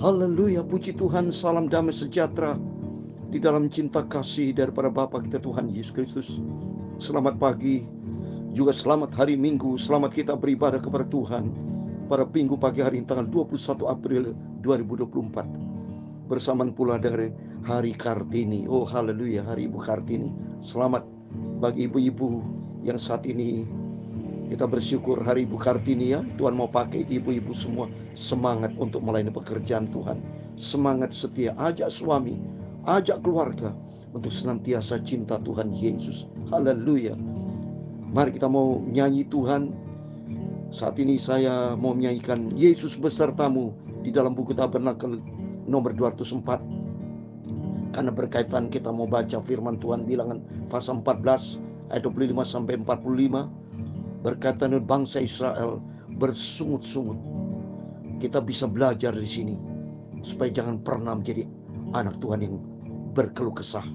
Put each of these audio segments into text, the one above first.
Haleluya, puji Tuhan, salam damai sejahtera di dalam cinta kasih daripada Bapa kita Tuhan Yesus Kristus. Selamat pagi, juga selamat hari Minggu. Selamat kita beribadah kepada Tuhan pada Minggu pagi hari ini tanggal 21 April 2024. Bersamaan pula dengan hari Kartini. Oh haleluya, hari Ibu Kartini. Selamat bagi ibu-ibu yang saat ini kita bersyukur hari Ibu Kartini ya. Tuhan mau pakai ibu-ibu semua semangat untuk melayani pekerjaan Tuhan. Semangat setia, ajak suami, ajak keluarga untuk senantiasa cinta Tuhan Yesus. Haleluya. Mari kita mau nyanyi Tuhan. Saat ini saya mau menyanyikan Yesus besertamu di dalam buku Tabernakel nomor 204. Karena berkaitan kita mau baca firman Tuhan bilangan pasal 14 ayat 25 sampai 45. Berkaitan dengan bangsa Israel bersungut-sungut. Kita bisa belajar di sini supaya jangan pernah menjadi anak Tuhan yang berkeluh kesah,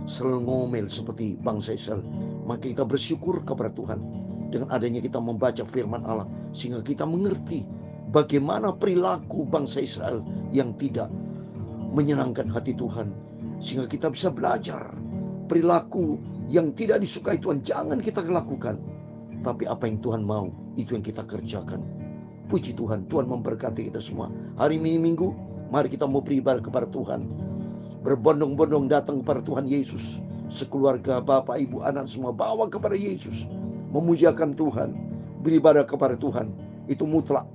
selalu ngomel seperti bangsa Israel. Maka kita bersyukur kepada Tuhan dengan adanya kita membaca firman Allah, sehingga kita mengerti bagaimana perilaku bangsa Israel yang tidak menyenangkan hati Tuhan. Sehingga kita bisa belajar perilaku yang tidak disukai Tuhan jangan kita lakukan, tapi apa yang Tuhan mau itu yang kita kerjakan. Puji Tuhan, Tuhan memberkati kita semua. Hari ini Minggu, mari kita mau beribadah kepada Tuhan, berbondong-bondong datang kepada Tuhan Yesus. Sekeluarga, bapak, ibu, anak semua bawa kepada Yesus, memujiakan Tuhan, beribadah kepada Tuhan. Itu mutlak,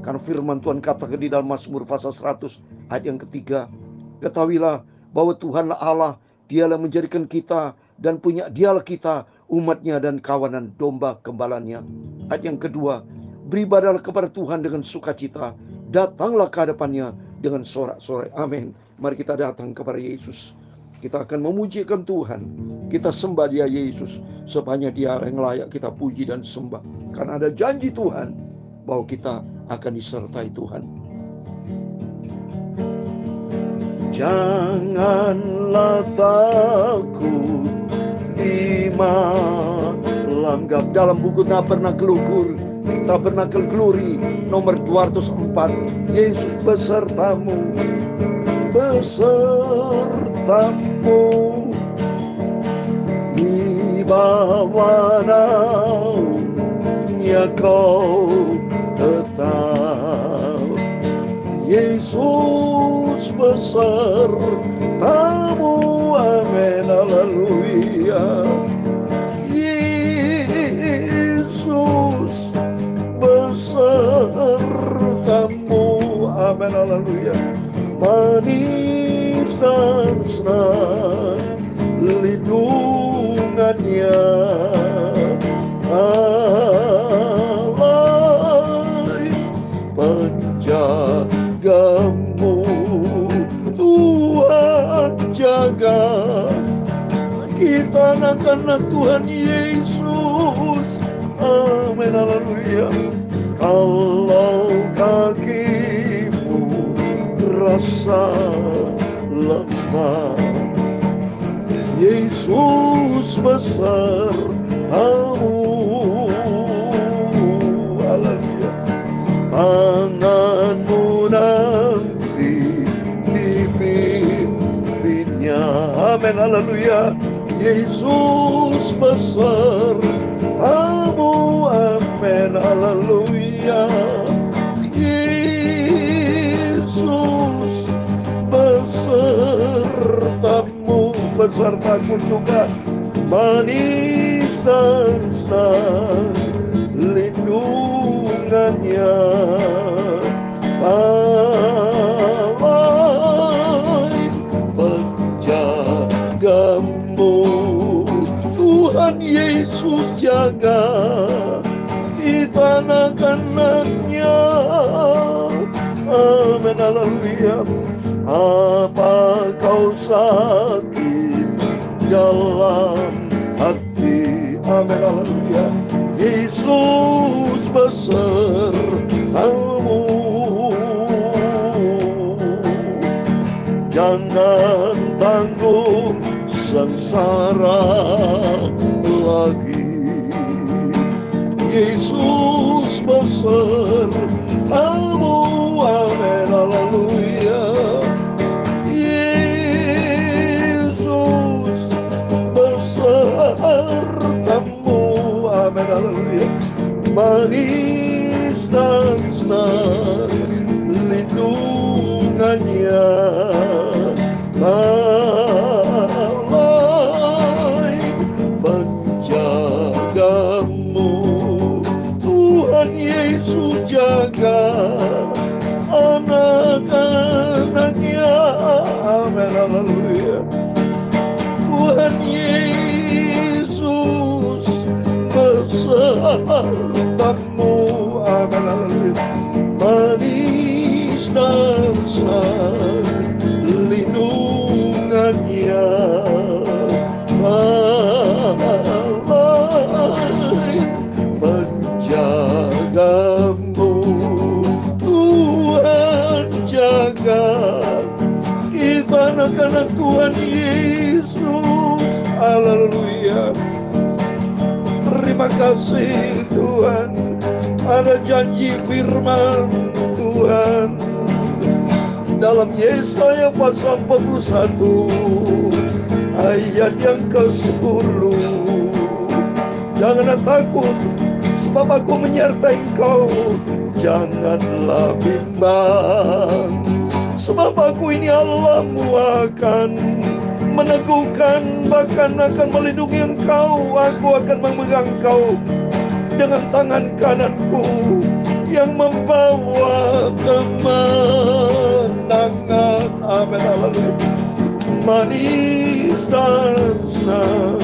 karena firman Tuhan katakan di dalam Mazmur pasal 100 ayat yang ketiga, ketahuilah bahwa Tuhanlah Allah, Dialah menjadikan kita dan punya Dialah kita, umatnya dan kawanan domba gembalanya. Ayat yang kedua, beribadahlah kepada Tuhan dengan sukacita, datanglah ke hadapannya dengan sorak-sorai. Amin. Mari kita datang kepada Yesus. Kita akan memujikan Tuhan. Kita sembah Dia Yesus, sebab Dia yang layak kita puji dan sembah. Karena ada janji Tuhan bahwa kita akan disertai Tuhan. Janganlah takut di malam gelap. Dalam buku Tabernakel Glory nomor 204, Yesus besertamu di bawah naungnya kau tetap. Yesus besertamu, amin, haleluya. Yesus besertamu, amin, haleluya. Manis dan senang lindungannya, alai penjagamu. Tuhan jaga kita, anak-anak Tuhan Yesus, amin, haleluya. Kalau kakimu rasa lemah, Yesus besertamu, haleluya. Tanganmu nanti dipimpinnya, amin, haleluya. Yesus besertamu, amin, haleluya. Yesus besertamu, besertaku juga. Manis dan senang lindungannya, alai penjagamu. Tuhan Yesus jaga kita, anak-anaknya, amin, haleluya. Apa kau sakit dalam hati, amin, haleluya. Yesus besertamu. Jangan tanggung sengsara lagi, Yesus besertamu, amin, haleluya. manis dan senang lindungannya. Alai penjagamu, Tuhan Yesus jaga anak-anaknya. Amin, haleluya. Tuhan Yesus besertamu. Amin, haleluya. Manis dan senang lindungannya. Alai menjagamu, Tuhan jaga kita anak-anak Tuhan Yesus. Haleluya. Terima kasih Tuhan. Ada janji firman Tuhan dalam Yesaya pasal 41 ayat yang ke-10. Janganlah takut, sebab aku menyertai engkau. Janganlah bimbang, sebab aku ini Allahmu, akan meneguhkan, bahkan akan melindungi engkau. Aku akan memegang engkau dengan tangan kananku yang membawa kemenangan. Amin, haleluya. Manis dan senang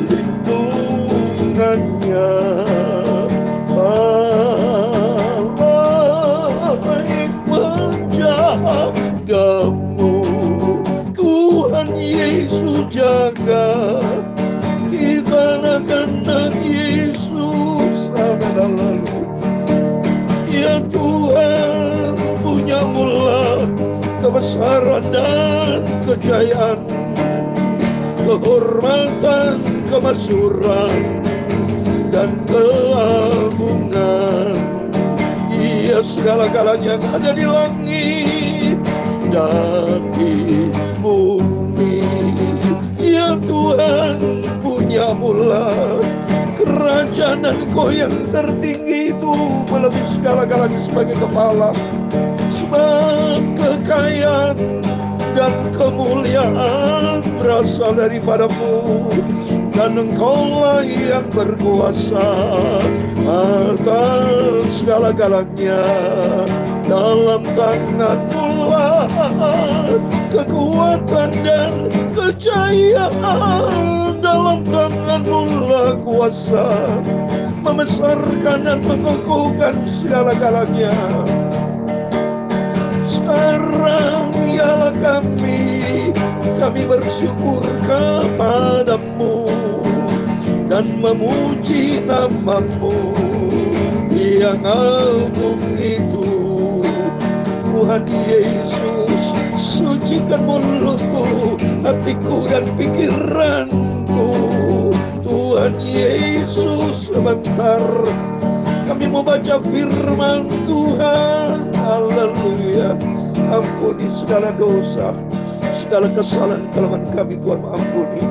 lindungannya. Alai menjagamu, Tuhan Yesus jaga kita anak-anak Yesus. Amin, haleluya. Ya Tuhan, punya mula kebesaran dan kejayaan, kehormatan, kemasyhuran, dan keagungan. Ia segala-galanya yang ada di langit dan di bumi. Ya Tuhan, punya mula kerajaan Engkau yang tertinggi itu melebihi segala-galanya sebagai kepala. Sebab kekayaan dan kemuliaan berasal daripadamu, dan Engkaulah yang berkuasa atas segala-galanya. Dalam tangan-Mu lah kekuatan dan kejayaan. Dalam tangan-Mu lah kuasa membesarkan dan mengukuhkan segala-galanya. Sekarang ialah kami bersyukur kepadamu dan memuji nama-Mu yang agung itu. Tuhan Yesus, sucikan mulutku, hatiku dan pikiranku. Tuhan Yesus, sebentar kami mau baca firman Tuhan. Haleluya. Ampuni segala dosa, segala kesalahan kelemahan kami Tuhan, ampuni.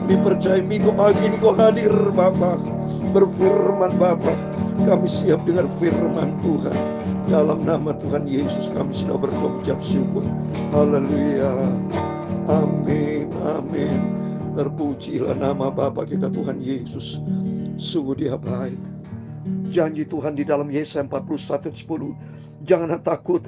Kami percaya minggu pagi ini Kau hadir Bapa, berfirman Bapa. Kami siap dengar firman Tuhan. Dalam nama Tuhan Yesus kami sudah berucap syukur. Haleluya. Amin, amin. Terpujilah nama Bapa kita Tuhan Yesus. Sungguh Dia baik. Janji Tuhan di dalam Yesaya 41:10. Janganlah takut,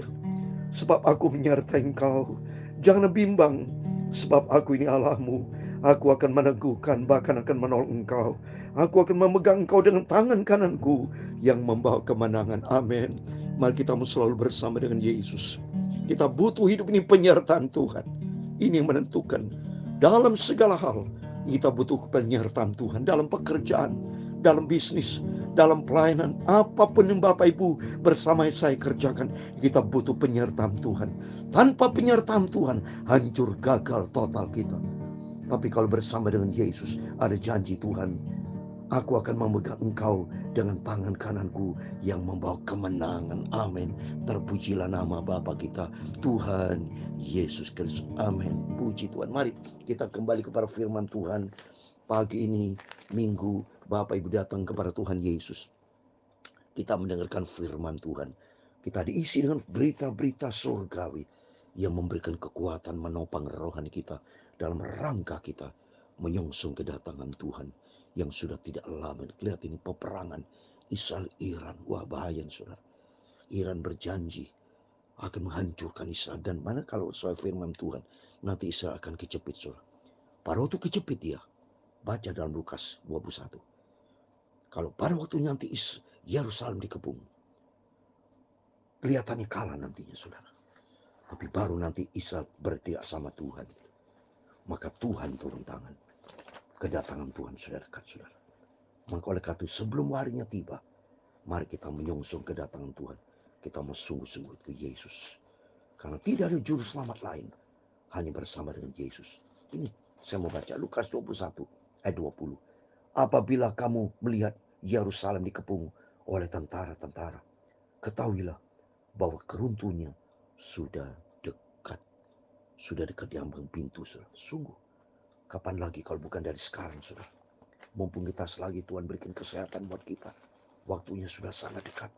sebab aku menyertai engkau. Janganlah bimbang, sebab aku ini Allahmu. Aku akan meneguhkan, bahkan akan menolong engkau. Aku akan memegang engkau dengan tangan kananku yang membawa kemenangan. Amin. Mari kita selalu bersama dengan Yesus. Kita butuh hidup ini penyertaan Tuhan. Ini yang menentukan. Dalam segala hal, kita butuh penyertaan Tuhan. Dalam pekerjaan, dalam bisnis, dalam pelayanan, apapun yang Bapak Ibu bersama saya kerjakan, kita butuh penyertaan Tuhan. Tanpa penyertaan Tuhan, hancur, gagal total kita. Tapi kalau bersama dengan Yesus, ada janji Tuhan. Aku akan memegang engkau dengan tangan kananku yang membawa kemenangan. Amin. Terpujilah nama Bapa kita, Tuhan Yesus Kristus. Amin. Puji Tuhan. Mari kita kembali kepada firman Tuhan. Pagi ini, Minggu, Bapak Ibu datang kepada Tuhan Yesus. Kita mendengarkan firman Tuhan. Kita diisi dengan berita-berita surgawi yang memberikan kekuatan menopang rohani kita dalam rangka kita menyongsong kedatangan Tuhan yang sudah tidak lama. Lihat ini peperangan Israel Iran. Wah, bahaya saudara. Iran berjanji akan menghancurkan Israel. Dan mana kalau soal firman Tuhan, nanti Israel akan kejepit saudara. Pada waktu kejepit dia, baca dalam Lukas 21. Kalau pada waktu nanti Yerusalem dikepung, kelihatannya kalah nantinya saudara. Tapi baru nanti Israel bertindak sama Tuhan. Maka Tuhan turun tangan. Kedatangan Tuhan sudah dekat saudara. Maka oleh karena itu sebelum harinya tiba, mari kita menyongsong kedatangan Tuhan. Kita mau sungguh-sungguh ke Yesus. Karena tidak ada juru selamat lain. Hanya bersama dengan Yesus. Ini saya mau baca Lukas 21 ayat 20. Apabila kamu melihat Yerusalem dikepung oleh tentara-tentara, ketahuilah bahwa keruntuhannya sudah dekat. Sudah dekat di ambang pintu, saudara. Sungguh, kapan lagi kalau bukan dari sekarang, saudara. Mumpung kita selagi Tuhan berikan kesehatan buat kita. Waktunya sudah sangat dekat.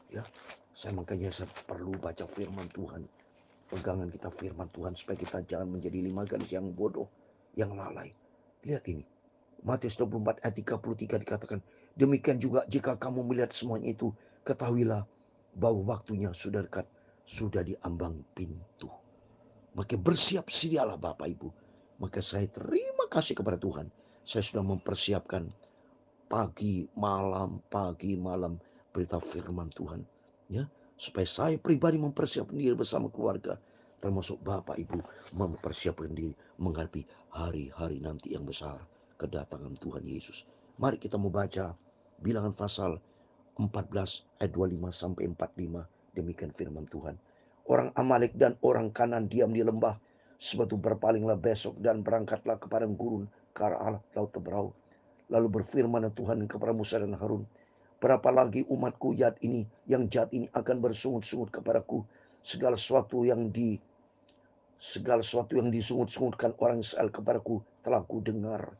Ya, makanya saya perlu baca firman Tuhan. Pegangan kita firman Tuhan supaya kita jangan menjadi lima gadis yang bodoh, yang lalai. Lihat ini. Matius 24 ayat 33 dikatakan, demikian juga jika kamu melihat semuanya itu, ketahuilah bahwa waktunya sudah dekat, sudah di ambang pintu. Maka bersiap sedialah Bapak Ibu. Maka saya terima kasih kepada Tuhan. Saya sudah mempersiapkan pagi malam berita firman Tuhan. Ya, supaya saya pribadi mempersiapkan diri bersama keluarga. Termasuk Bapak Ibu mempersiapkan diri menghadapi hari-hari nanti yang besar. Kedatangan Tuhan Yesus. Mari kita membaca bilangan pasal 14 ayat 25 sampai 45. Demikian firman Tuhan. Orang Amalek dan orang Kanan diam di lembah. Sebab itu berpalinglah besok dan berangkatlah ke padang gurun ke arah laut Teberau. Lalu berfirman Tuhan kepada Musa dan Harun, berapa lagi umatku yang jahat ini akan bersungut-sungut kepadaku. Segala sesuatu yang disungut-sungutkan orang Israel kepadaku telah ku dengar.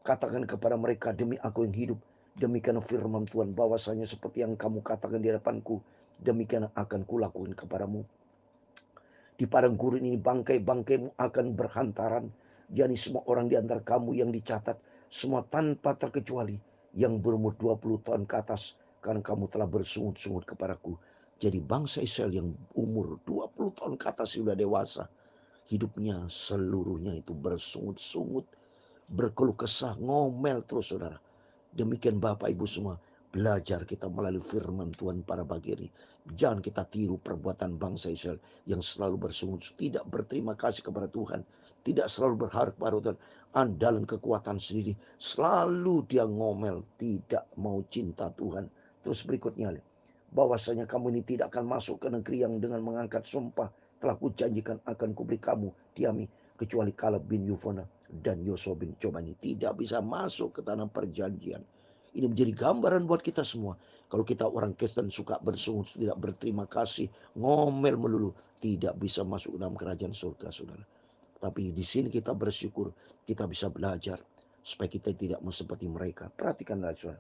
Katakan kepada mereka, demi aku yang hidup, demikian firman Tuhan, bahwasanya seperti yang kamu katakan di hadapanku, demikian akan kulakukan kepadamu. Di padang gurun ini bangkai-bangkaimu akan berhantaran. Yani semua orang di antara kamu yang dicatat, semua tanpa terkecuali, yang berumur 20 tahun ke atas, karena kamu telah bersungut-sungut kepadaku. Jadi bangsa Israel yang umur 20 tahun ke atas sudah dewasa, hidupnya seluruhnya itu bersungut-sungut, berkeluh kesah, ngomel terus saudara. Demikian Bapak Ibu semua, belajar kita melalui firman Tuhan pada pagi ini. Jangan kita tiru perbuatan bangsa Israel yang selalu bersungut, tidak berterima kasih kepada Tuhan, tidak selalu berharap pada Tuhan, andalan kekuatan sendiri, selalu dia ngomel, tidak mau cinta Tuhan. Terus berikutnya, bahwasanya kamu ini tidak akan masuk ke negeri yang dengan mengangkat sumpah telah kujanjikan akan kuberi kamu diami, kecuali Kaleb bin Yefone dan Yosua bin Jobani tidak bisa masuk ke tanah perjanjian. Ini menjadi gambaran buat kita semua. Kalau kita orang Kristen suka bersungut, tidak berterima kasih, ngomel melulu, tidak bisa masuk dalam kerajaan surga, saudara. Tapi di sini kita bersyukur, kita bisa belajar supaya kita tidak mau seperti mereka. Perhatikanlah saudara,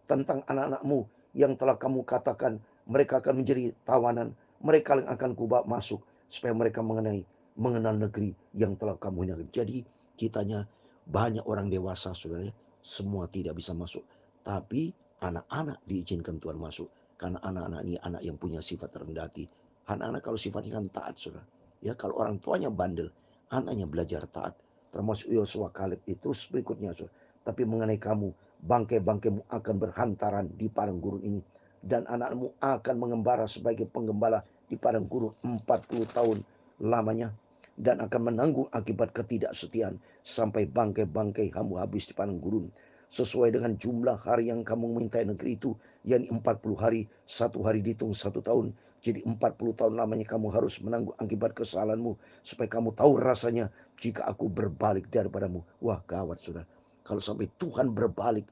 tentang anak-anakmu yang telah kamu katakan mereka akan menjadi tawanan, mereka yang akan kubawa masuk supaya mereka mengenal negeri yang telah kamu nyatakan. Jadi kitanya banyak orang dewasa saudara, semua tidak bisa masuk, tapi anak-anak diizinkan Tuhan masuk, karena anak-anak ini anak yang punya sifat rendah hati. Anak-anak kalau sifatnya kan taat saudara, ya kalau orang tuanya bandel, anaknya belajar taat, termasuk Yosua, Kaleb itu. Terus berikutnya saudara, tapi mengenai kamu, bangkai-bangkaimu akan berhantaran di padang gurun ini, dan anakmu akan mengembara sebagai penggembala di padang gurun 40 tahun lamanya, dan akan menanggung akibat ketidaksetiaan sampai bangkai-bangkai kamu habis di padang gurun, sesuai dengan jumlah hari yang kamu minta negeri itu, yakni 40 hari, satu hari dihitung 1 tahun. Jadi 40 tahun lamanya kamu harus menanggung akibat kesalahanmu, supaya kamu tahu rasanya jika aku berbalik daripadamu. Wah, gawat saudara. Kalau sampai Tuhan berbalik,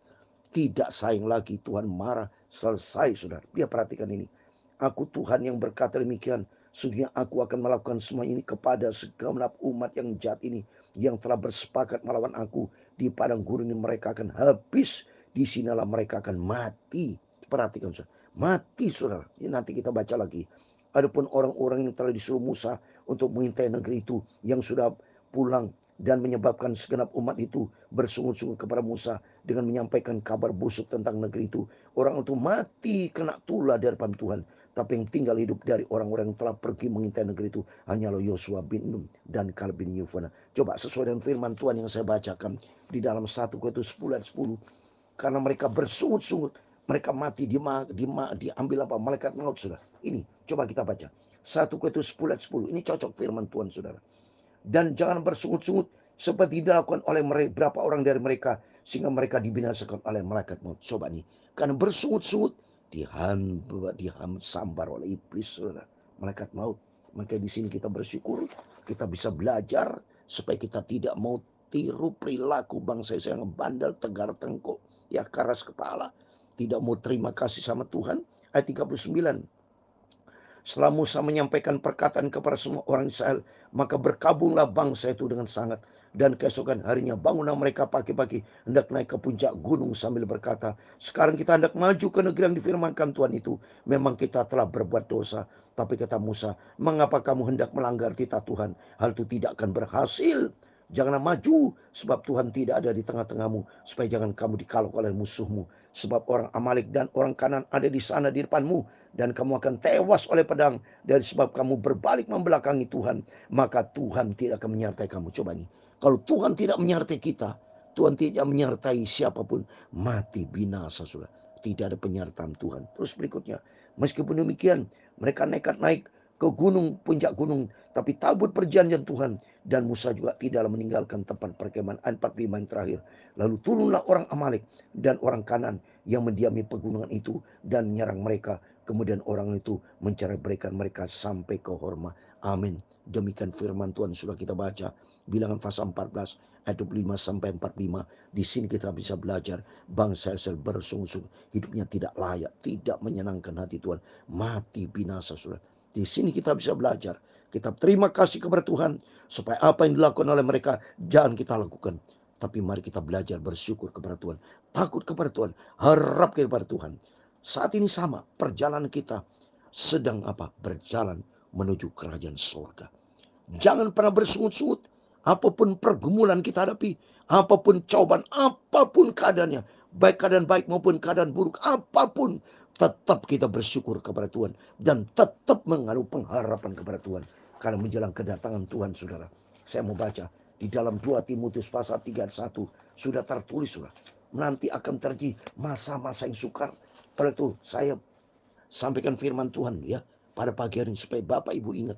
tidak sayang lagi, Tuhan marah, selesai saudara. Dia perhatikan ini. Aku Tuhan yang berkata demikian, sesungguhnya aku akan melakukan semua ini kepada segenap umat yang jahat ini, yang telah bersepakat melawan aku. Di padang gurun ini mereka akan habis, di sinilah mereka akan mati. Perhatikan saudara, Mati saudara. Ini nanti kita baca lagi. Adapun orang-orang yang telah disuruh Musa untuk mengintai negeri itu yang sudah pulang dan menyebabkan segenap umat itu bersungut-sungut kepada Musa dengan menyampaikan kabar busuk tentang negeri itu. Orang itu mati kena tulah dari depan Tuhan. Tapi yang tinggal hidup dari orang-orang yang telah pergi mengintai negeri itu hanyalah Yosua bin Nun dan Kaleb bin Yefune. Coba sesuai dengan firman Tuhan yang saya bacakan di dalam 1 Korintus 10 ayat 10. Karena mereka bersungut-sungut, mereka mati diambil apa? Malaikat maut, saudara. Ini coba kita baca 1 Korintus 10 ayat 10. Ini cocok firman Tuhan, saudara. Dan jangan bersungut-sungut seperti dilakukan oleh beberapa orang dari mereka, sehingga mereka dibinasakan oleh malaikat maut. Coba nih, karena bersungut-sungut disambar oleh iblis, saudara, malaikat maut. Maka di sini kita bersyukur, kita bisa belajar supaya kita tidak mau tiru perilaku bangsa yang bandel, tegar tengkuk, ya keras kepala, tidak mau terima kasih sama Tuhan. Ayat 39. Setelah Musa menyampaikan perkataan kepada semua orang Israel, maka berkabunglah bangsa itu dengan sangat. Dan keesokan harinya bangunlah mereka pagi-pagi hendak naik ke puncak gunung sambil berkata, sekarang kita hendak maju ke negeri yang difirmankan Tuhan itu. Memang kita telah berbuat dosa. Tapi kata Musa, mengapa kamu hendak melanggar titah Tuhan? Hal itu tidak akan berhasil. Janganlah maju, sebab Tuhan tidak ada di tengah-tengahmu, supaya jangan kamu dikalahkan oleh musuhmu. Sebab orang Amalek dan orang Kanan ada di sana di depanmu, dan kamu akan tewas oleh pedang, dari sebab kamu berbalik membelakangi Tuhan, maka Tuhan tidak akan menyertai kamu. Coba nih, kalau Tuhan tidak menyertai kita, Tuhan tidak menyertai siapapun, mati binasa sudah. Tidak ada penyertaan Tuhan. Terus berikutnya, meskipun demikian, mereka nekat naik ke gunung, puncak gunung, tapi tabut perjanjian Tuhan, dan Musa juga tidak meninggalkan tempat perkemahan. 45 yang terakhir. Lalu turunlah orang Amalek dan orang Kanan yang mendiami pegunungan itu dan menyerang mereka. Kemudian orang itu mencerai-beraikan mereka sampai ke Horma. Amin. Demikian firman Tuhan sudah kita baca. Bilangan pasal 14 ayat 25 sampai 45. Di sini kita bisa belajar bangsa Israel bersungut-sungut, hidupnya tidak layak, tidak menyenangkan hati Tuhan, mati binasa sudah. Di sini kita bisa belajar. Kita terima kasih kepada Tuhan supaya apa yang dilakukan oleh mereka jangan kita lakukan. Tapi mari kita belajar bersyukur kepada Tuhan, takut kepada Tuhan, harap kepada Tuhan. Saat ini sama, perjalanan kita sedang berjalan menuju kerajaan surga. Jangan pernah bersungut-sungut. Apapun pergumulan kita hadapi, apapun cobaan, apapun keadaannya, baik keadaan baik maupun keadaan buruk, apapun, tetap kita bersyukur kepada Tuhan dan tetap mengaruh pengharapan kepada Tuhan. Karena menjelang kedatangan Tuhan, saudara, saya mau baca di dalam 2 Timotius pasal 3 ayat 1, sudah tertulis, saudara, nanti akan terjadi masa-masa yang sukar. Oleh itu saya sampaikan firman Tuhan ya pada pagi hari ini supaya Bapak Ibu ingat.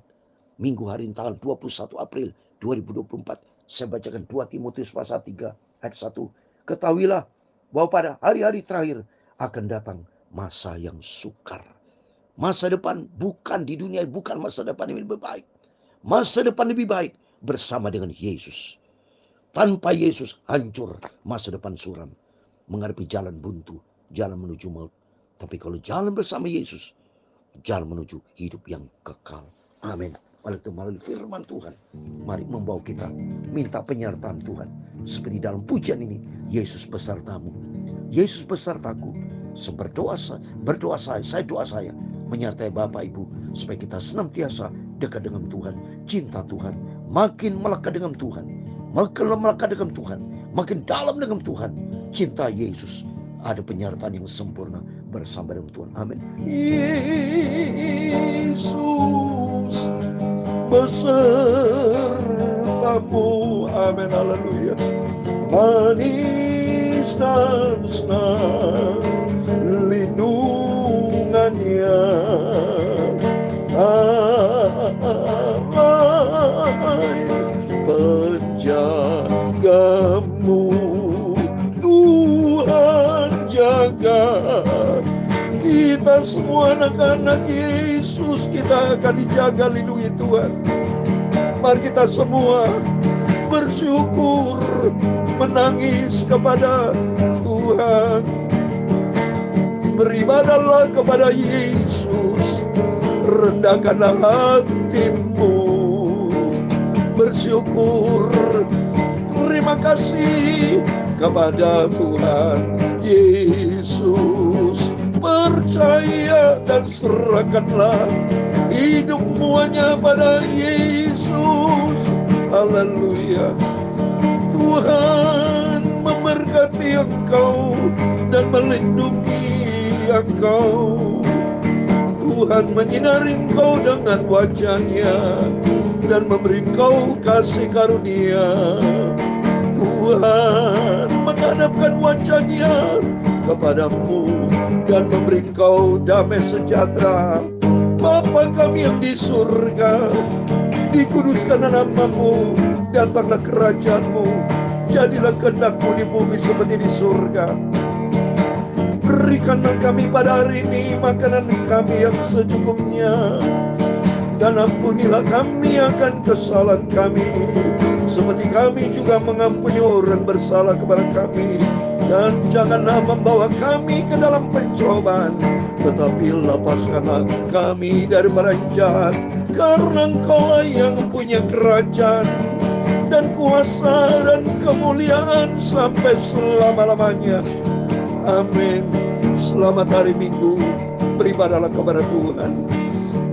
Minggu hari ini tanggal 21 April 2024 saya bacakan 2 Timotius pasal 3 ayat 1. Ketahuilah bahwa pada hari-hari terakhir akan datang masa yang sukar. Masa depan bukan di dunia, bukan masa depan yang lebih baik. Masa depan lebih baik bersama dengan Yesus. Tanpa Yesus hancur, masa depan suram, menghadapi jalan buntu, jalan menuju maut. Tapi kalau jalan bersama Yesus, jalan menuju hidup yang kekal. Amin. Oleh itu melalui firman Tuhan, mari membawa kita minta penyertaan Tuhan. Seperti dalam pujian ini, Yesus besertamu, Yesus besertaku. Berdoa saya doa saya menyertai Bapak Ibu supaya kita senantiasa dekat dengan Tuhan, cinta Tuhan, makin melekat dengan Tuhan, makin melekat dengan Tuhan, makin dalam dengan Tuhan, cinta Yesus, ada penyertaan yang sempurna bersama dengan Tuhan. Amin. Yesus besertamu. Amin. Haleluya. Manis dan senang lindungannya, penjagamu. Tuhan jaga kita semua anak-anak Yesus, kita akan dijaga lindungi Tuhan. Mari kita semua bersyukur, menangis kepada Tuhan. Beribadahlah kepada Yesus, rendahkanlah hatimu, bersyukur, terima kasih kepada Tuhan Yesus. percaya dan serahkanlah hidupmu hanya pada Yesus. Haleluya. Tuhan memberkati engkau dan melindungi engkau. Tuhan menyinari engkau dengan wajah-Nya dan memberi engkau kasih karunia. Tuhan menghadapkan wajah-Nya kepadamu dan memberi engkau damai sejahtera. Bapa kami yang di surga, dikuduskanlah nama-Mu, datanglah kerajaan-Mu, jadilah kehendak-Mu di bumi seperti di surga. Berikanlah kami pada hari ini makanan kami yang secukupnya, dan ampunilah kami akan kesalahan kami, seperti kami juga mengampuni orang bersalah kepada kami. Dan janganlah membawa kami ke dalam pencobaan, tetapi lepaskanlah kami dari barang jahat, karena Engkaulah yang punya kerajaan dan kuasa dan kemuliaan sampai selama-lamanya. Amin. Selamat hari Minggu. Beribadahlah kepada Tuhan.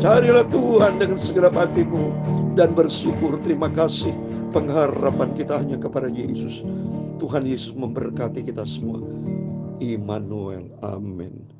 Carilah Tuhan dengan segenap hatimu dan bersyukur. Terima kasih. Pengharapan kita hanya kepada Yesus. Tuhan Yesus memberkati kita semua. Immanuel. Amin.